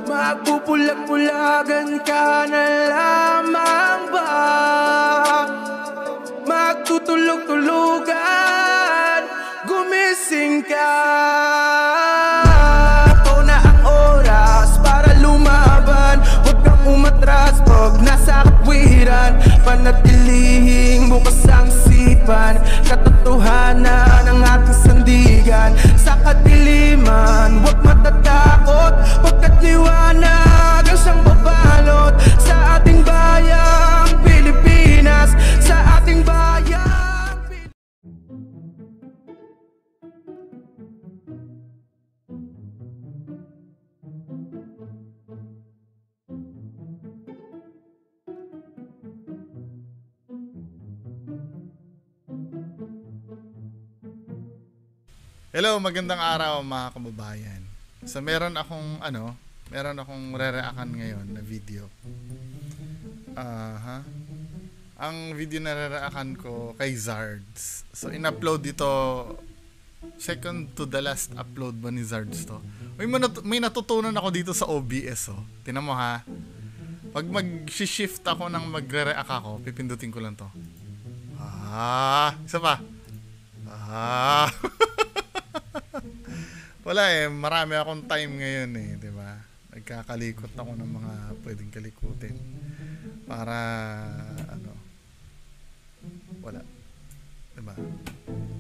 Magpupulag-pulagan ka na lamang ba? Magtutulog-tulugan, gumising ka. Ito na ang oras para lumaban. Huwag kang umatras pag nasa kapwiran. Panatilihing bukas ang sipan, katotohanan ang ating sandigan. Sa kadiliman, huwag matatakot, pagkat liwanag ang siyang babalot sa ating bayang Pilipinas, sa ating bayang Hello, magandang araw mga kababayan. So meron akong re-reactan ngayon na video. Ang video na re-reactan ko kay Zards. So in-upload dito, second to the last upload ba ni Zards to. May natutunan ako dito sa OBS oh. Tingnan mo ha. Pag mag-shift ako ng magre-react ako, pipindutin ko lang to. Isa pa. Wala marami akong time ngayon di ba? Nagkakalikot ako ng mga pwedeng kalikutin para wala. Di ba?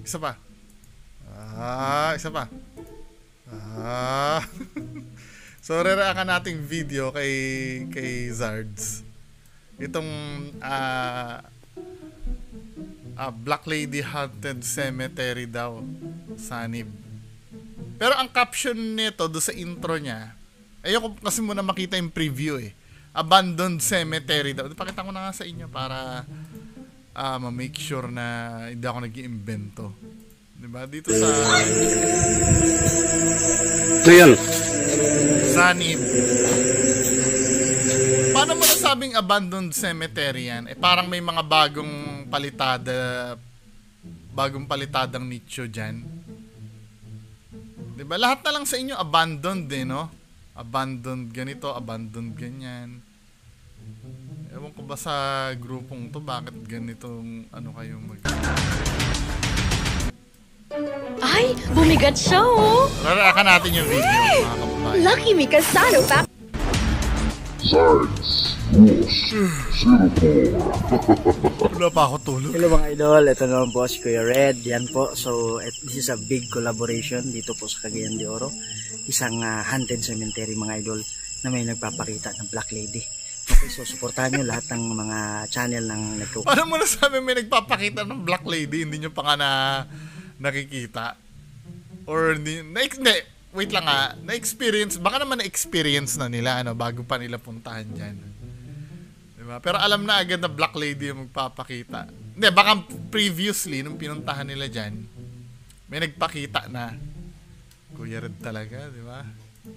Isa pa. Isa pa. So re-reactan nating video kay Zards. Itong Black Lady Haunted Cemetery daw, Sanib. Pero ang caption nito do sa intro niya, ayoko kasi muna makita yung preview Abandoned Cemetery daw. Pakita ko na nga sa inyo para ma-make sure na hindi ako nag-iimbento. Diba? Dito sa ito yan. Sanib. Paano mo nasabing abandoned cemetery yan? Parang may mga bagong palitadang nicho dyan. Diba? Lahat na lang sa inyo abandoned no? Abandoned ganito, abandoned ganyan. Ewan ko ba sa grupong to, bakit ganitong kayong Ay, bumigat siya Rarakan natin yung video mga kababayan. Lucky me Casano pa. Zards Singapore. Wala pa ako tulog. Hello mga idol, ito naman po si Kuya Red. Yan po, so this is a big collaboration dito po sa Cagayan de Oro. Isang haunted cemetery mga idol na may nagpapakita ng Black Lady. Okay, so supportahan nyo lahat ng mga channel ng nagtutunan. Paano mo nasabi may nagpapakita ng Black Lady, hindi nyo pa nga nakikita? Or hindi, wait lang na-experience, baka naman na-experience na nila bago pa nila puntahan dyan. Diba? Pero alam na agad na Black Lady yung magpapakita. Hindi, baka previously, nung pinuntahan nila dyan, may nagpakita na. Kuya Red talaga, di ba?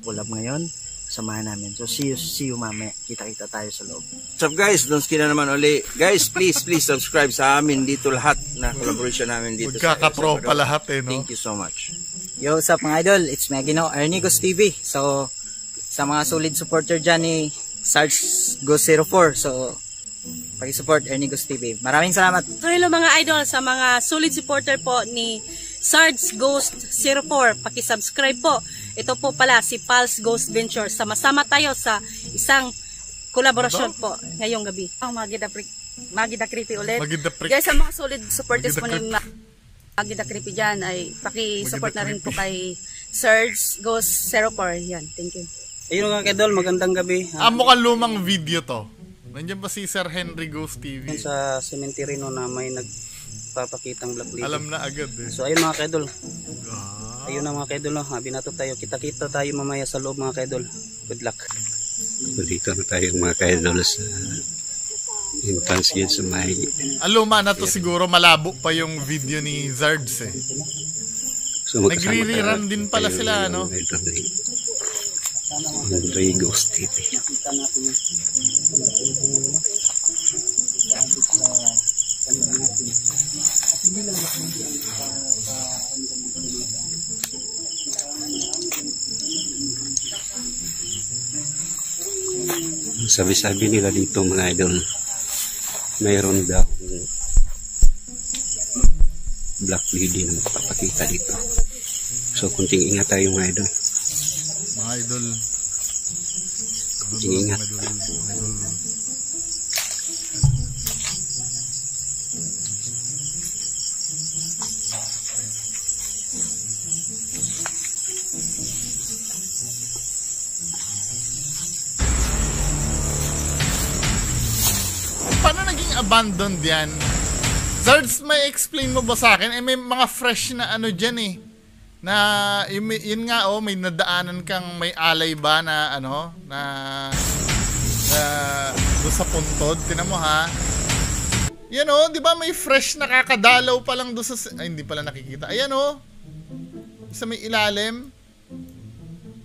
Collab ngayon, samahan namin. So see you mamaya. Kita-kita tayo sa loob. What's up guys? Donski na naman uli. Guys, please subscribe sa amin dito lahat na collaboration namin dito. Magkakatropa lahat no? Thank you so much. Yo, what's up mga idol? It's Megino, Ernigos TV. So, sa mga solid supporter dyan ni Sarge Ghost 04. So, pag-support Ernigos TV. Maraming salamat. So, hello mga idol, sa mga solid supporter po ni Sarge Ghost 04. Paki-subscribe po. Ito po pala si Pulse Ghost Ventures. Sama-sama tayo sa isang kolaborasyon po ngayong gabi. Ang Magida Creepy ulit. Guys, sa mga solid supporters po ni Magida Creepy dyan ay paki-support na rin po kay Sarge Ghost 04. Yan, thank you. Ayun mga kadol, magandang gabi. Mukhang lumang video to. Nandiyan ba si Sir Henry Ghost TV? Sa cemetery no na may nagpapakitang Black Lady. Alam na agad So ayun mga kadol. Ayun na mga kadol, binato tayo. Kita-kita tayo mamaya sa loob mga kadol. Good luck. So, dito na tayo mga kadol sa entrance gate sa may... Luma na to siguro, malabo pa yung video ni Zards So, nagre-rerun din pala sila Andre Ghost TV. Sabi-sabi nila dito mga idol, mayroon daw black lady na magpapakita dito. So kunting ingat tayo mga idol. Mga idol. Kunting ingat. Mga idol. Paano naging abandoned yan? Zards, may explain mo ba sa akin? May mga fresh na ano dyan eh. Na, yun nga may nadaanan kang may alay ba na ano, na doon sa puntod. Tinan mo ha. Yan di ba may fresh na kakadalaw pa lang doon sa, ay hindi pala nakikita. Ayan sa may ilalim.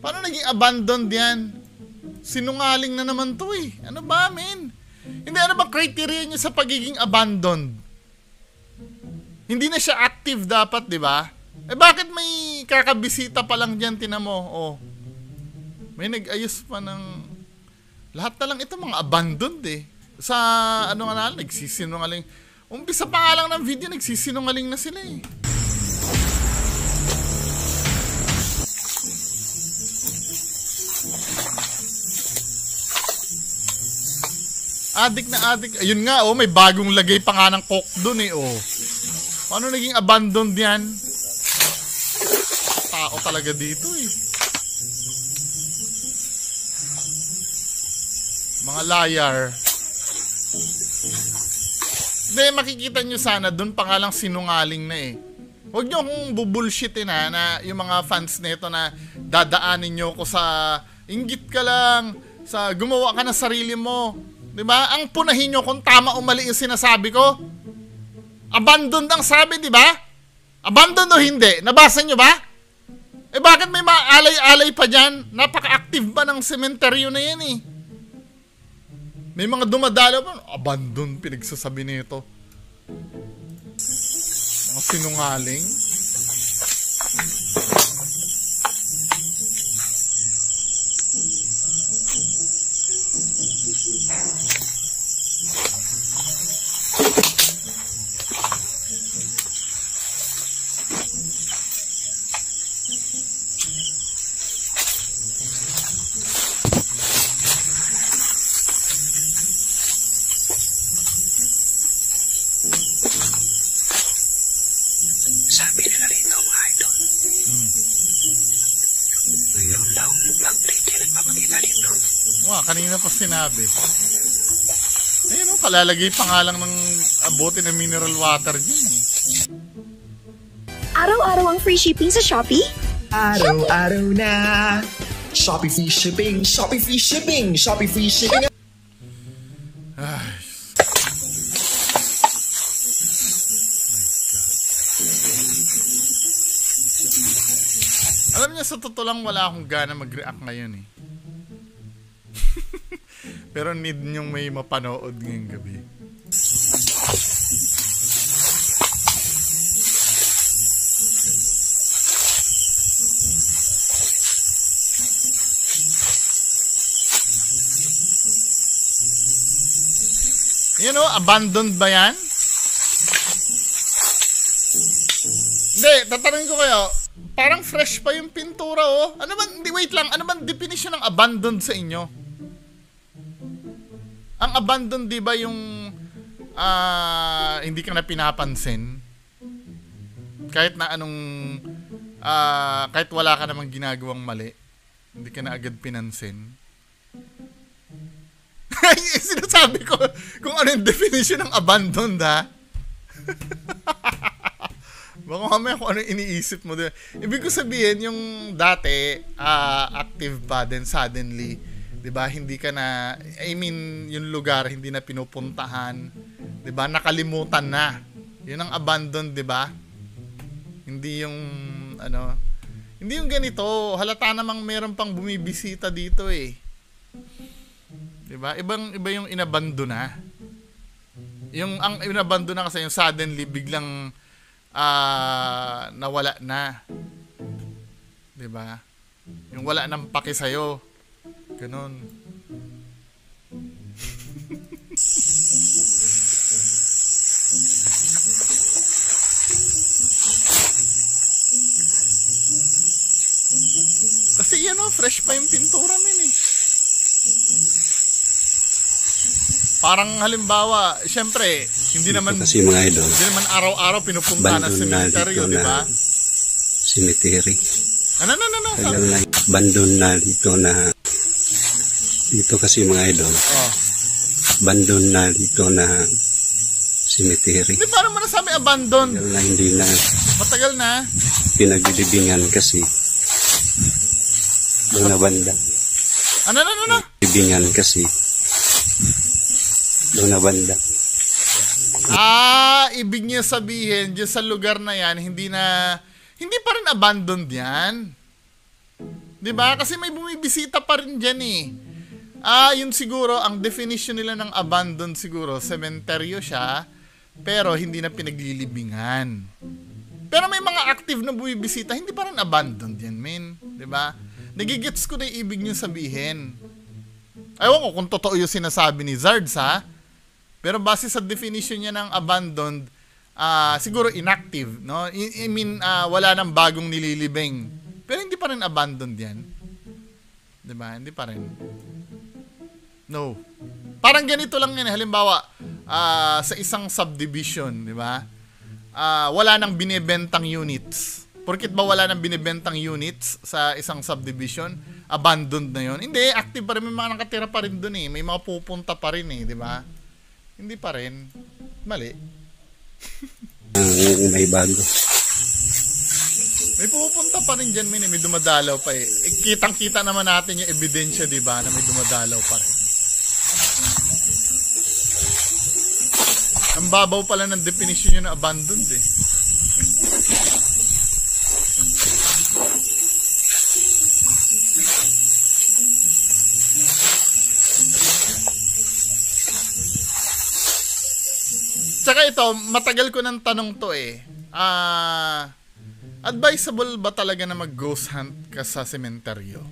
Paano naging abandoned yan? Sinungaling na naman to eh. Ano ba, men? Hindi, ano ba criteria niya sa pagiging abandoned? Hindi na siya active dapat, di ba? Bakit may kakabisita pa lang dyan, tinan mo? May nag-ayos pa ng... Lahat na lang ito mga abandoned eh. Sa ano nga na, nagsisinungaling. Umpisa pa nga lang ng video, nagsisinungaling na sila eh. Adik na adik. Ayun nga, may bagong lagay pa nga ng coke dun eh, Paano naging abandoned yan? Tao talaga dito eh. Mga liar. Hindi, makikita nyo sana, dun pa nga lang sinungaling na eh. Huwag nyo kung bubulshitin na yung mga fans nito na dadaanin nyo ko sa inggit ka lang, sa gumawa ka ng sarili mo. Diba? Ang punahin nyo kung tama o mali yung sinasabi ko. Abandoned ang sabi, diba? Abandoned o hindi? Nabasa nyo ba? Bakit may mga alay-alay pa dyan? Napaka-active ba ng sementeryo na yan eh? May mga dumadalo pa. Abandoned, pinagsasabi nito. Mga sinungaling. Sabi nila rito mga idol, mayroon daw black lady nagpapakita dito. Kanina pa sinabi. Ayun kalalagay pa nga lang ng bote ng mineral water dyan eh. Araw-araw ang free shipping sa Shopee? Araw-araw na! Shopee free shipping! Shopee free shipping! Shopee free shipping! Ay. Alam niya, sa totoo lang wala akong gana mag-react ngayon eh. Pero need nyong may mapanood ngayong gabi. Abandoned ba yan? Hindi, tatanungin ko kayo. Parang fresh pa yung pintura Ano ba, wait lang, ano ba definition ng abandoned sa inyo? Ang abandoned, di ba yung hindi ka na pinapansin? Kahit na anong kahit wala ka namang ginagawang mali, hindi ka na agad pinansin. Sinasabi ko kung ano yung definition ng abandoned, ha? Baka mamaya kung ano iniisip mo doon. Ibig ko sabihin, yung dati, active pa, then suddenly, di ba, hindi ka na, yung lugar, hindi na pinupuntahan, di ba, nakalimutan na. Yun ang abandoned, di ba? Hindi yung, hindi yung ganito, halata namang meron pang bumibisita dito eh. Di ba? Iba yung inabandona. Ang inabandona kasi yung suddenly, biglang, nawala na. 'Di ba? Yung wala nang paki sa'yo. Ganun. Kasi yan o, fresh pa yung pintura min eh. Parang halimbawa, syempre, hindi naman kasi mga idol, hindi naman araw-araw pinupunta na cemetery, di ba? Cemetery. Ano? Bandon na dito na dito kasi mga idol. Oh. Bandon na dito na cemetery. Hindi, paano mo nasabi abandon? Hindi na. Matagal na. Pinaglilibingan kasi. Doon na banda. Ano? Libingan kasi. Doon na banda. Ibig niya sabihin, dyan sa lugar na yan, hindi pa rin abandoned yan. Diba? Kasi may bumibisita pa rin dyan eh. Yun siguro, ang definition nila ng abandoned siguro, sementeryo siya, pero hindi na pinaglilibingan. Pero may mga active na bumibisita, hindi pa rin abandoned yan, men. Diba? Nagigets ko na yung ibig niyo sabihin. Ewan ko kung totoo yung sinasabi ni Zards, ha? Pero base sa definition niya ng abandoned, siguro inactive, no? I mean, wala nang bagong nililibing. Pero hindi pa rin abandoned yan. Diba? Hindi pa rin. No. Parang ganito lang yan. Halimbawa, sa isang subdivision, diba? Wala nang binibentang units. Porkit ba wala nang binibentang units sa isang subdivision, abandoned na yon? Hindi, active pa rin. May mga nakatira pa rin dun eh. May mga pupunta pa rin eh, diba? Hindi pa rin. Mali. May bago. May pupunta pa rin dyan, may dumadalaw pa eh. Kitang-kita naman natin yung ebidensya, diba, na may dumadalaw pa rin. Ang babaw pala ng definition yun na abandoned eh. Tsaka ito, matagal ko ng tanong to eh. Advisable ba talaga na mag-ghost hunt ka sa sementeryo?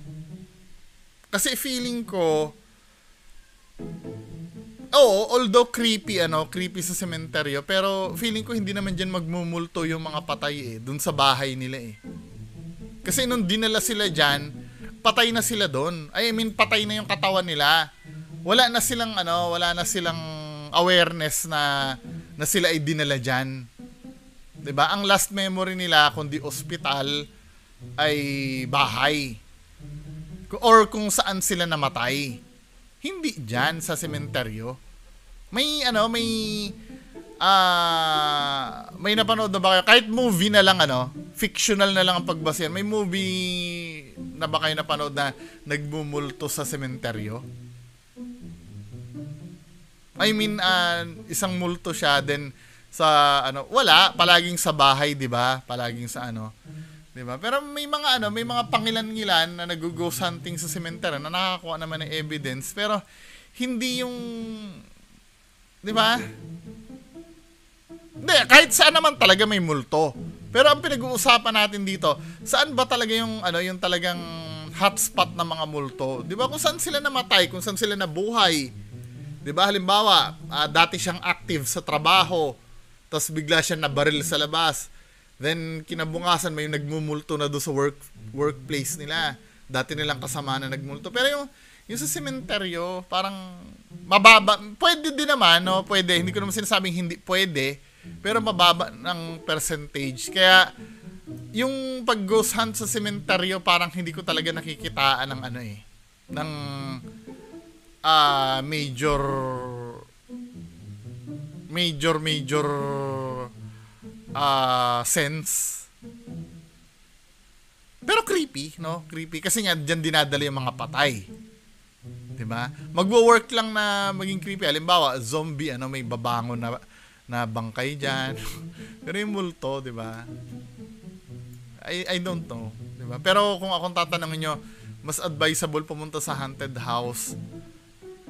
Kasi feeling ko, although creepy sa sementeryo, pero feeling ko hindi naman dyan magmumulto yung mga patay eh, dun sa bahay nila eh. Kasi nung dinala sila dyan, patay na sila dun. I mean, patay na yung katawan nila. Wala na silang awareness na sila ay dinala dyan. 'Di ba? Ang last memory nila kundi ospital ay bahay. Or kung saan sila namatay. Hindi dyan sa sementeryo. May napanood na ba kayo? Kahit movie na lang fictional na lang ang pagbasihan. May movie na ba kayo napanood na nagmumulto sa sementeryo? I mean, isang multo siya, then sa wala, palaging sa bahay, 'di ba? Palaging sa 'di ba? Pero may mga pangilan-ngilan na nag-ghost hunting sa cemetery na nakakakuha naman ng evidence, pero hindi yung 'di ba? Hindi, kahit saan naman talaga may multo. Pero ang pinag-uusapan natin dito, saan ba talaga yung yung talagang hotspot ng mga multo? 'Di ba? Kung saan sila namatay, kung saan sila nabuhay. 'Di ba? Halimbawa, dati siyang active sa trabaho, tapos bigla siya nabaril sa labas. Then kinabukasan may nagmumulto na do sa workplace nila. Dati nilang kasama na nagmulto. Pero yung sa sementeryo, parang mababa. Pwede din naman, no? Pwede. Hindi ko naman sinasabing hindi pwede, pero mababa ng percentage. Kaya yung pag-ghost hunt sa sementeryo, parang hindi ko talaga nakikitaan ng ng major sense. Pero creepy, no? Creepy kasi nga diyan dinadala yung mga patay. 'Di ba? Magwo-work lang na maging creepy. Halimbawa, zombie may babangon na bangkay diyan. Pero yung multo, 'di ba? I don't know, 'di ba? Pero kung akong tatanungin niyo, mas advisable pumunta sa haunted house,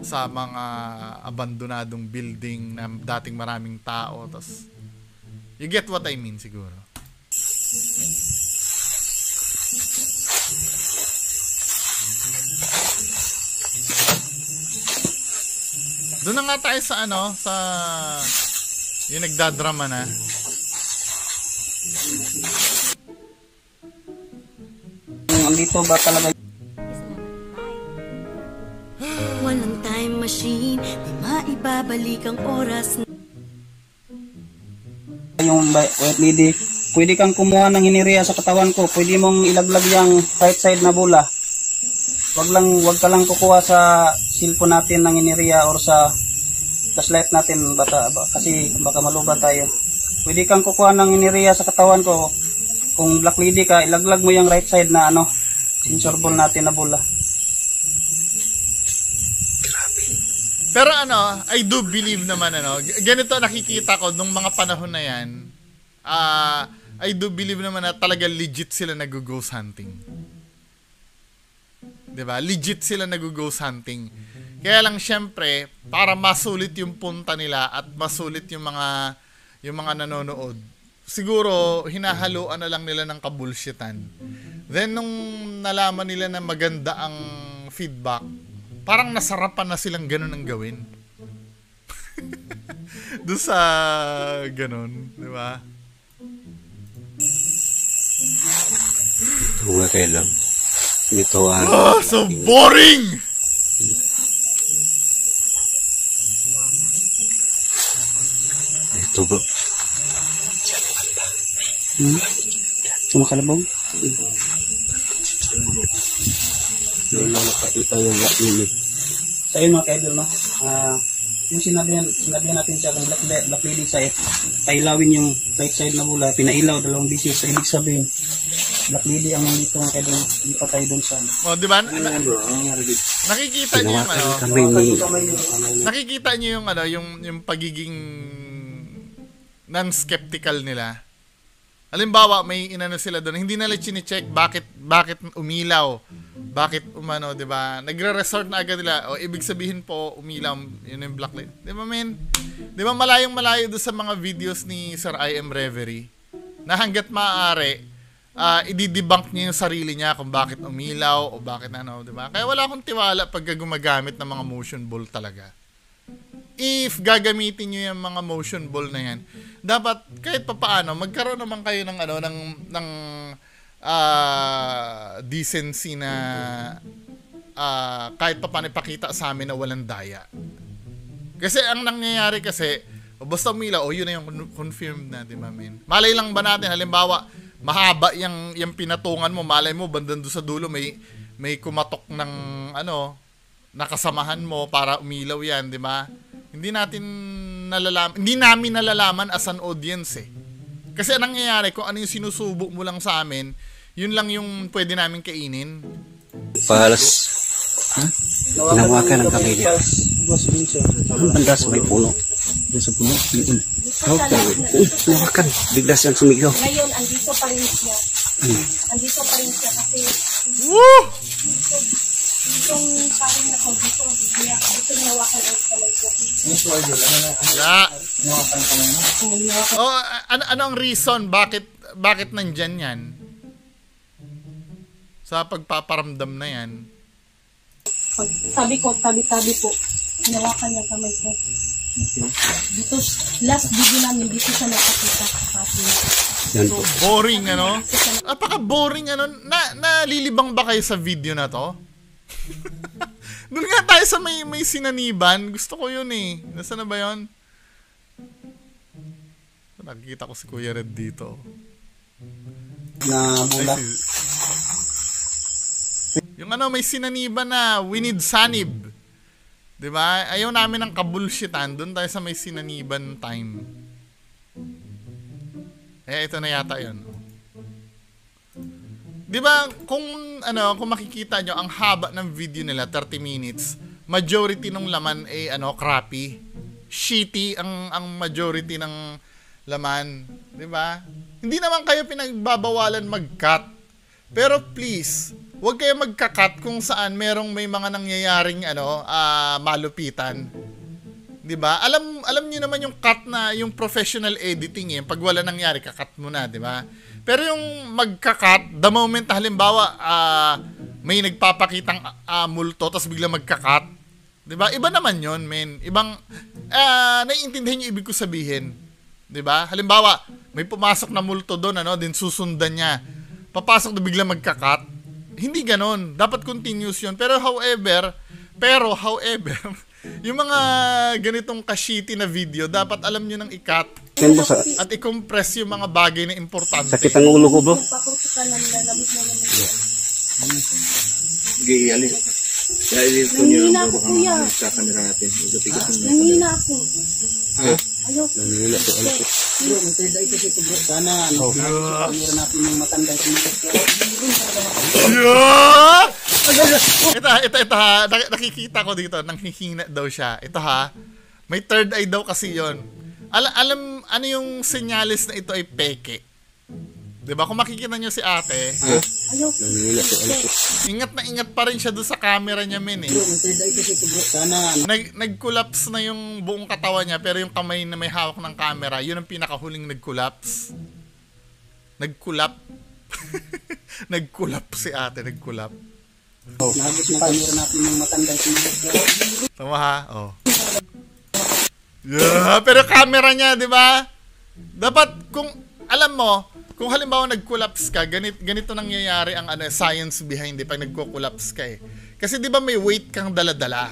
sa mga abandonadong building na dating maraming tao. Tas, you get what I mean siguro. Doon na nga tayo sa ano, sa yung nagdadrama na. Andito ba talaga? Walang time machine, di maibabalik ang oras. Yung white lady, pwede kang kumuha ng hiniriya sa katawan ko. Pwede mong ilaglag yung right side na bola. Wag ka lang kukuha sa cellphone natin ng hiniriya or sa flashlight natin kasi baka malubat tayo. Pwede kang kukuha ng hiniriya sa katawan ko. Kung black lady ka, ilaglag mo yung right side na sensor ball natin na bola. Pero I do believe naman ganito nakikita ko nung mga panahon na yan. I do believe naman na talaga legit sila nag-ghost hunting. 'Di ba? Legit sila nag-ghost hunting. Kaya lang syempre, para masulit yung punta nila at masulit yung mga nanonood. Siguro hinahaluan na lang nila ng kabulshitan. Then nung nalaman nila na maganda ang feedback, parang nasarapan na silang ganun ang gawin. Doon sa ganun, di ba? Ito nga kailang. Ito so boring! Ito bro. Sumakalabog? Wala nakakita yung lakili. Sa iyo mga ka-idol, yung sinabihan natin siya kung black lady sa pailawin yung right side na bola, pinailaw 2 beses. So, ibig sabihin, black lady ang nandito mga ka-idol, hindi pa tayo doon sa di ba? Nakikita niyo nakikita niyo yung pagiging non-skeptical nila. Halimbawa, may inano sila doon, hindi nila chine-check bakit umilaw, bakit umano, 'di ba? Nagre-resort na agad nila. O ibig sabihin po umilaw, yun yung black light. 'Di ba, men? 'Di ba malayong-malayo do sa mga videos ni Sir I Am Reverie na hangga't maaari i-debunk niya yung sarili niya kung bakit umilaw o bakit 'di ba? Kaya wala akong tiwala pag gumagamit ng mga motion ball talaga. If gagamitin niyo yung mga motion ball na yan, dapat kahit papaano magkaroon naman kayo ng ng decency na kahit papaano ipakita sa amin na walang daya. Kasi ang nangyayari basta umilaw, yun na yung confirmed na, di ba, men? Malay lang ba natin, halimbawa, mahaba yung pinatungan mo, malay mo, bandang doon sa dulo, may kumatok ng, nakasamahan mo para umilaw yan, di ba? Hindi namin nalalaman as an audience Kasi ang nangyayari, kung ano yung sinusubok mo lang sa amin, yun lang yung pwede namin kainin. Palas. Hinawakan ang kamay niya. Ang banda sa may puno. Doon sa puno. Hinawakan. Bigla siyang sumigaw. Ngayon, andito pa rin siya. Andito pa rin siya kasi itong parang na dito hinawakan ang kamay ko. Ano ang reason bakit nandyan yan? Sa pagpaparamdam na yan. Sabi ko, tabi-tabi po. Hinawakan niya kamay ko. Dito, last video namin, dito siya nakakita sa atin. So, boring, Napaka-boring, nalilibang ba kayo sa video na to? Doon nga tayo sa may sinaniban. Gusto ko yun Nasaan na ba yun? Nakikita ko si Kuya Red dito. Na bola. Yung may sinaniban na we need sanib. 'Di ba? Ayaw namin ng kabulshitan. Doon tayo sa may sinaniban time. Ito na yata 'yon. 'Di ba kung makikita nyo ang haba ng video nila, 30 minutes, majority ng laman crappy. Shitty ang majority ng laman, 'di ba? Hindi naman kayo pinagbabawalan mag-cut. Pero please, huwag kayo magka-cut kung saan may mga nangyayaring malupitan. 'Di ba? Alam niyo naman yung cut na yung professional editing pag wala nangyari, ka-cut mo na, 'di ba? Pero yung magka-cut, the moment halimbawa may nagpapakitang multo tapos bigla magka-cut, 'Di ba? Iba naman 'yon, men. Ibang naiintindihan niyo ibig ko sabihin. 'Di ba? Halimbawa, may pumasok na multo doon, ano, din susundan niya. Papasok na bigla magka-cut. Hindi ganoon. Dapat continuous 'yon. Pero however, yung mga ganitong ka-shitty na video, dapat alam niyo nang i-cut at i-compress yung mga bagay na importante. Sakit ang ulo ko, bro. Sige, alis. Dahil ito niyo ang bro, baka sa camera natin. Nangina ako. Ha? Ayaw. Nangina to, alis. Bro, may third eye kasi ito, bro. Sana, camera natin yung matanda. Ito ha, nakikita ko dito, nanghihina daw siya. Ito ha, may third eye daw kasi yon. Alam, ano yung senyalis na ito ay peke? Diba? Kung makikita nyo si ate, ingat na ingat pa rin siya doon sa camera niya, men eh. Nag-collapse na yung buong katawan niya, pero yung kamay na may hawak ng camera, yun ang pinakahuling nag-collapse. Nag-collapse. Nag-collapse si ate, nag-collapse. Nagos yung camera natin yung matanda. Tama ha? Oh. Yeah, pero camera niya, di ba? Dapat, kung, alam mo, kung halimbawa nag-collapse ka, ganito nangyayari ang science behind it pag nagko-collapse ka eh. Kasi di ba may weight kang dala-dala?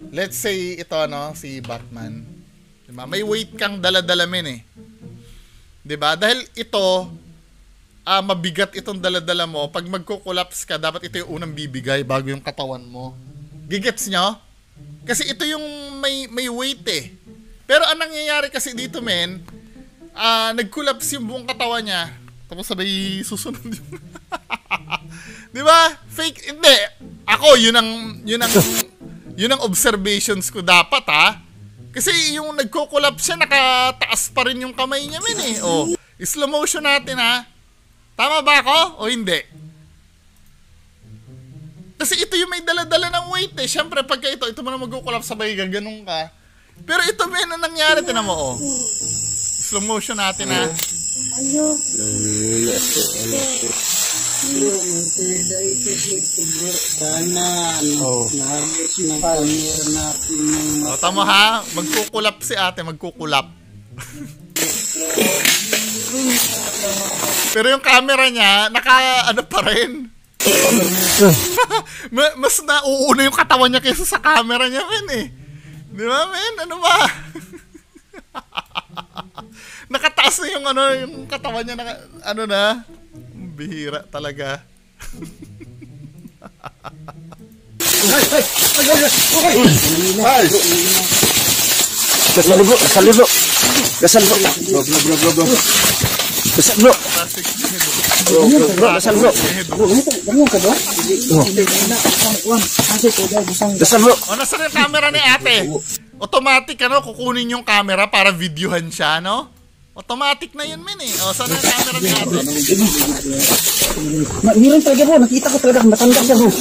Let's say ito, no, si Batman. Diba? May weight kang dala-dala, men eh. Di ba? Dahil ito, mabigat itong dala-dala mo. Pag magko-collapse ka, dapat ito yung unang bibigay bago yung katawan mo. Gigets nyo? Kasi ito yung may weight eh. Pero ang nangyayari kasi dito, men, nag-collapse yung buong katawan niya. Tapos sabay susunod yung... Di ba? Fake. Hindi. Ako, yun ang observations ko dapat, ha? Kasi yung nagko-collapse siya, nakataas pa rin yung kamay niya, men eh. Oh, slow motion natin, ha? Tama ba ako? O hindi? Kasi ito yung may dala-dala ng weight eh. Siyempre, pagka ito mo na mag-collapse, sabay gaganong ka. Pero ito, men, ang nangyari, tinan mo, oh. Slow motion natin, ha? Ayaw. Sana, nagos yung camera natin yung O, tama ha? Magkukulap si ate, magkukulap. Pero yung camera niya, ano pa rin. Mas nauuna yung katawan niya kaysa sa camera niya, men eh. Di ba, men? Ano ba? Nakataas na yung katawan niya na, bihira talaga. Gasal bro. Gasal bro. O, nasa yung camera ni ate? Automatic, kukunin yung camera para videohan siya, no? Automatic na yun, men eh. O, saan yung camera ni ate? Meron talaga bro, nakita ko talaga, matandang siya bro.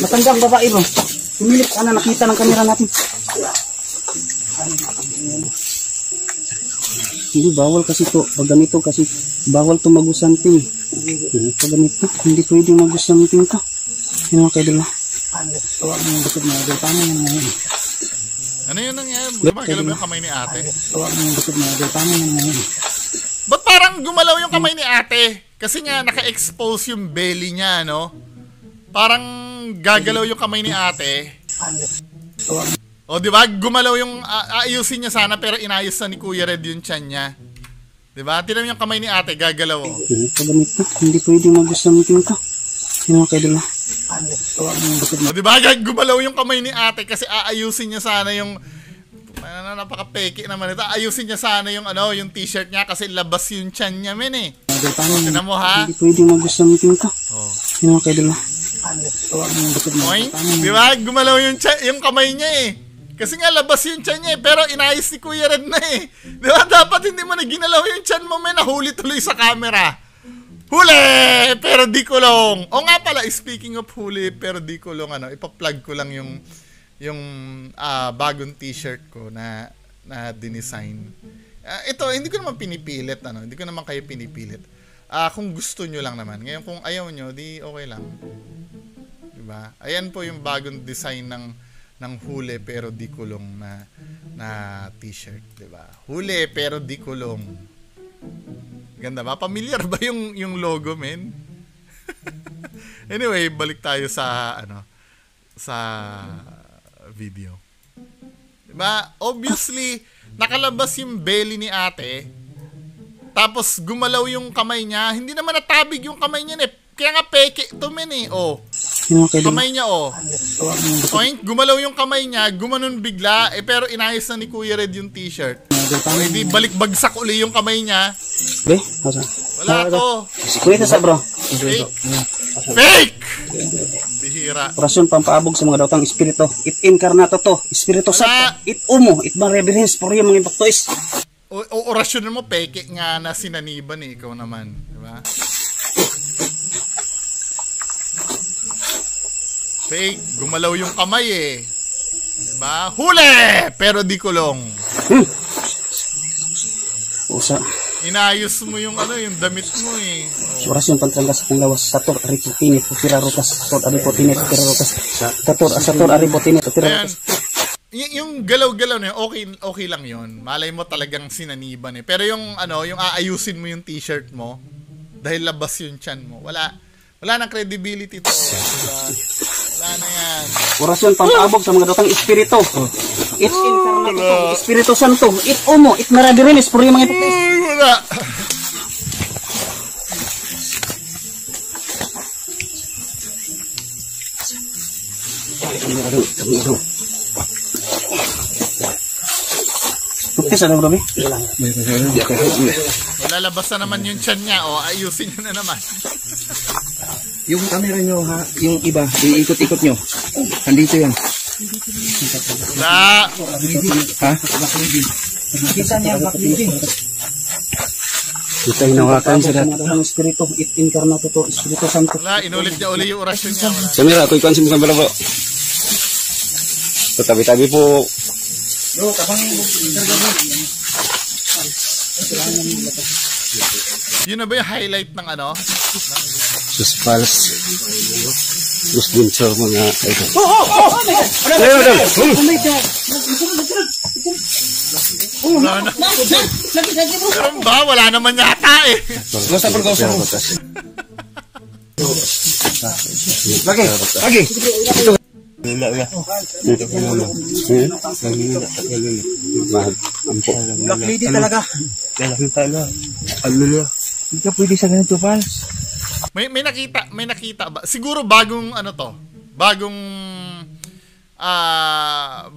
Matandang babae bro. Sumilip ka na, nakita ng camera natin. Hindi, bawal kasi to. Pag ganito kasi, bawal to mag-usanting. Pag ganito, hindi pwede mag-usanting ka. Yan mga kaidol na. Ano yun nangyari? Gumagalaw yung kamay ni ate? Ba't parang gumalaw yung kamay ni ate? Kasi nga, naka-expose yung belly niya, no? Parang gagalaw yung kamay ni ate. O, di ba? Gumalaw yung, aayusin niya sana, pero inayos na ni Kuya Red yung tiyan niya. Di ba? Tinan mo yung kamay ni ate, gagalaw. Pag ganito, hindi pwede mag-usanting ka. Yan mga kaidol na. O, di ba? Gumalaw yung kamay ni ate kasi aayusin niya sana yung napaka-peke naman ito. Aayusin niya sana yung yung t-shirt niya kasi labas yung tiyan niya, men eh. Tignan mo, ha? Hindi pwede mag-usanting ka. Yan mga kaidol na. Di ba? Gumalaw yung kamay niya eh. Kasi nga labas yung tiyan niya eh. Pero inayos ni Kuya Red na eh. Di ba? Dapat hindi mo na ginalaw yung tiyan mo, men. Nahuli tuloy sa camera. Huli! Pero di kulong. O nga pala, speaking of huli, pero di kulong, ipa-plug ko lang yung bagong t-shirt ko na dinesign. Ito, hindi ko naman pinipilit, hindi ko naman kayo pinipilit. Kung gusto nyo lang naman. Ngayon, kung ayaw nyo, di okay lang. Diba? Ayan po yung bagong design ng huli pero di kulong na t-shirt, 'di ba? Huli pero di kulong. Ganda ba? Familiar ba yung logo, men? Anyway, balik tayo sa sa video. Diba? Obviously, nakalabas yung belly ni ate. Tapos gumalaw yung kamay niya. Hindi naman natabig yung kamay niya, kaya nga peke to, men, eh. Oh. Kamay niya, oh. Point, gumalaw yung kamay niya, gumanon bigla, pero inayos na ni Kuya Red yung t-shirt. Hindi balik bagsak uli yung kamay niya. Be, wala to. Kuya sa bro. Fake! Fake! Bihira. Orasyon pampaabog sa mga daotang espiritu. It incarnato to. Espiritu Santo. It umo. It reverence for yung mga impactois. Orasyon mo, peke nga na sinaniban, eh. Ikaw naman. Diba? Fake. Gumalaw yung kamay, eh. Diba? Huli! Pero di kulong. Usa. Inayos mo yung yung damit mo, eh. Orasyon pantanggas kung lawas. Sator aripotinit. Pirarokas. Sator aripotinit. Pirarokas. Sator aripotinit. Pirarokas. Yung galaw-galaw na yun, okay lang yun. Malay mo talagang sinaniban, eh. Pero yung yung aayusin mo yung t-shirt mo dahil labas yung tiyan mo. Wala nang credibility to. Wala na yan. Orasyon pampaabog sa mga daotang espiritu. It incarnato. Espiritu Santo. It umo. It reverence for yung mga impactois. Wala. Tukis ano bro? Lalabas na naman yung tiyan niya, ayusin nyo na naman. Yung camera nyo, ha, yung iba, iikot-ikot nyo. Andito yan. Wala. Ha? Kita niya ang baklidi. Kita hinawakan sa lahat. Ang espiritu, it incarnato to, Espiritu Santo. Wala, inulit niya uli yung orasyon niya. Camera, ako ikuan si mga bala po. Tabi-tabi po. Yun na ba yung highlight ng Sus Pals. Gus Bunso mga ito. Oh my God! Oh my God! Wala na. Meron ba? Wala naman yata, eh. Gawsa po. Lagi. Black lady talaga. Hindi ka pwede sa ganito, Pals. May nakita ba? Siguro bagong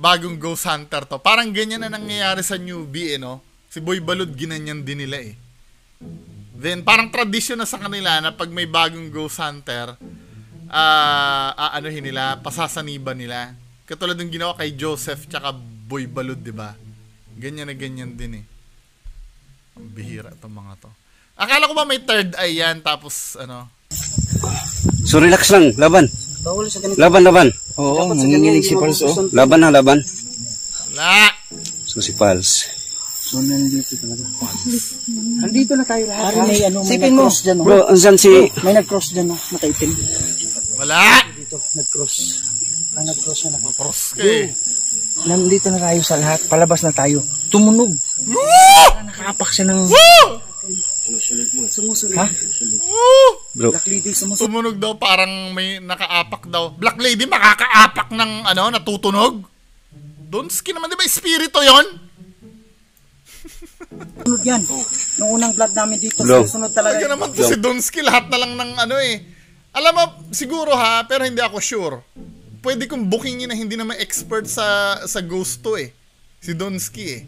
bagong Ghost Hunter to. Parang ganyan na nangyayari sa newbie, no? Si Boy Balud ginanyan din nila, eh. Then parang tradisyon na sa kanila na pag may bagong Ghost Hunter, nila, pasasaniban nila. Katulad ng ginawa kay Joseph tsaka Boy Balud, di ba? Ganyan na ganyan din, eh. Ang bihira itong mga to. Akala ko ba may third eye yan, tapos So relax lang, laban. Bawal sa ganito. Laban. Oo, nanginginig si Pals, oh. Laban. Wala. So si Pals. So nandito talaga. Andito na tayo lahat. May Sipin mo. nag-cross dyan. Bro, ansan si... May nag-cross dyan, nakaitim. Wala. Dito, nag-cross. Nag-cross na naka. Cross ka, eh. Nandito na tayo sa lahat. Palabas na tayo. Tumunog. Nakaapak siya ng... Sumusunod. Ha? Bro. Black Lady sumusunod. Tumunog daw, parang may nakaapak daw. Black Lady, makakaapak ng natutunog? Donski naman, di ba? Espiritu yon? Sunod yan. Nung unang vlog namin dito, sunod talaga. Talaga naman to si Donski, lahat na lang ng Alam mo, siguro ha, pero hindi ako sure. Pwede kong bookingin na hindi naman expert sa ghost to, eh. Si Donski, eh.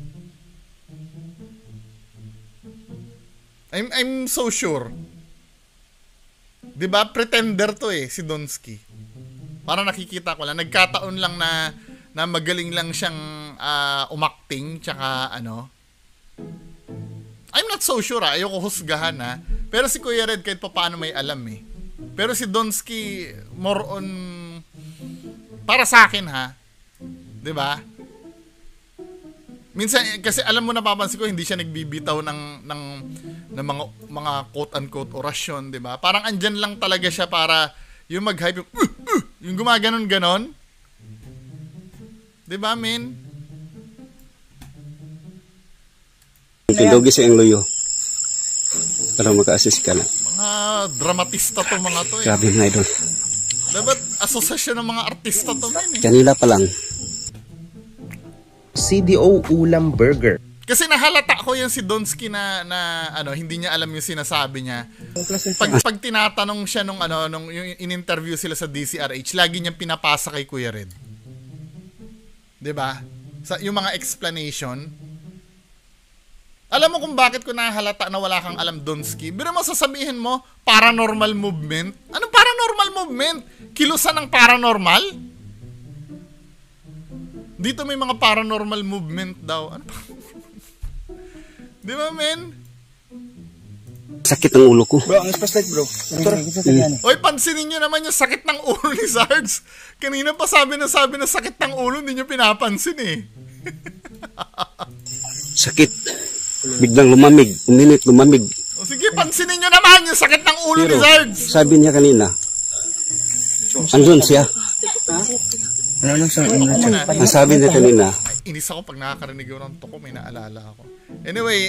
I'm so sure. 'Di ba? Pretender to, eh, si Donski. Para nakikita ko lang, nagkataon lang na magaling lang siyang umakting tsaka I'm not so sure, ayoko husgahan, ha. Pero si Kuya Red kahit pa paano may alam, eh. Pero si Donski more on para sa akin, ha. 'Di ba? Minsan kasi alam mo, napapansin ko hindi siya nagbibitaw ng mga quote unquote orasyon, 'di ba? Parang andyan lang talaga siya para yung mag-hype yung Yung gumaganon-ganon. Diba, men? Pindogi sa iyong luyo. Para maka-assist ka na. Mga dramatista to mga to eh. Grabe mga idol. Dapat asosasyon ng mga artista to, men eh. Kanila pa lang. CDO Ulam Burger. Kasi nahalata ko yan si Donsky na ano, hindi niya alam yung sinasabi niya. Pag tinatanong siya nung yung in-interview sila sa DCRH, lagi niyang pinapasa kay Kuya Red. 'Di ba? Yung mga explanation. Alam mo kung bakit ko nahalata na wala kang alam, Donsky? Pero mo sasabihin mo, paranormal movement? Anong paranormal movement? Kilusan ng paranormal? Dito may mga paranormal movement daw. Ano pa? Di ba, men? Sakit ang ulo ko. Bro, ang spotlight bro. Oy, pansinin nyo naman yung sakit ng ulo ni Sarge. Kanina pa sabi na sakit ng ulo, hindi nyo pinapansin eh. Sakit. Biglang lumamig. Uminit, lumamig. O sige, pansinin nyo naman yung sakit ng ulo ni Pero, Sarge. sabi niya kanina, andun siya. Ang sabi niya kanina, Inis ako pag nakakarinig ko ng tuko, may naalala ako. Anyway,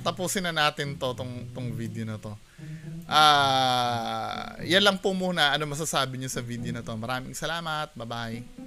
tapusin na natin tong video na to. Yan lang po muna ano masasabi niyo sa video na to. Maraming salamat. Bye-bye.